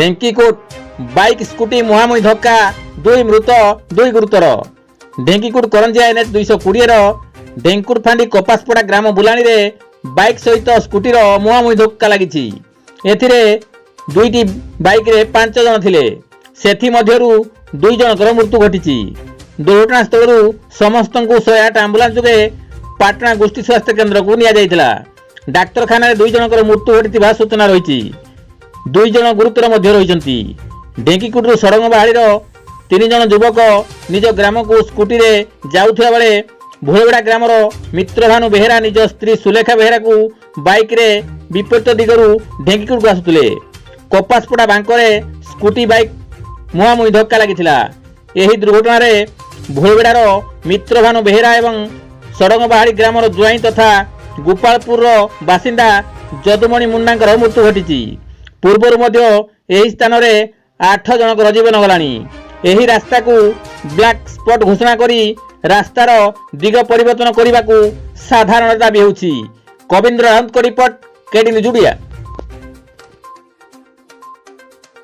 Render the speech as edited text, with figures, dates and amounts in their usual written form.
ढेंकीकोट bike scooty मुहांमुही धक्का दुई मृत दुई गुरुतर। ढेंकीकोट करंजिया एनएच 220 ढेंकुर फांडी कपासपड़ा ग्राम बुलाणी रे बाइक सहित स्कूटीर मुहांमुही धक्का लगी। एथिरे दुईटी बाइक रे 5 जन थिले, सेथि मध्यरु 2 जनकर मृत्यु घटी। दुर्घटना स्थल समस्त 108 आंबुलांस जोगे पाटना गोष्ठी स्वास्थ्य केन्द्र को निया जाइतिला। डाक्तरखाना 2 जनकर मृत्यु घटी सूचना रही। 2 जन गुरुतर मध्य रही। ढेंकीकोट सड़क बाहर 3 जन युवक निज ग्राम को स्कूटी रे जाउथुवा बेले भोलगड़ा ग्रामर मित्रभानु बेहेरा निज स्त्री सुलेखा बेहेरा को बाइक रे विपरीत दिगरु ढेंकीकोट को आसुले। कपासपड़ा बांकरे स्कूटी बाइक मुहांमुही धक्का लगिथिला। एही दुर्घटना रे भोलगड़ार मित्रभानु बेहेरा एवं सड़क बाहरी ग्रामर जुआई तथा गोपालपुर बासिंदा जदुमणि मुंडांकर मृत्यु घटी। पूर्वर मध्य एही स्थान रे 8 जनकर जीवन गलानी। एही रास्ता को ब्लैक स्पॉट घोषणा करी रास्तार दिग परिवर्तन करने को साधारण दाबी होउछि। कविंद्र राउत को रिपोर्ट केडी न्यूज ओडिया।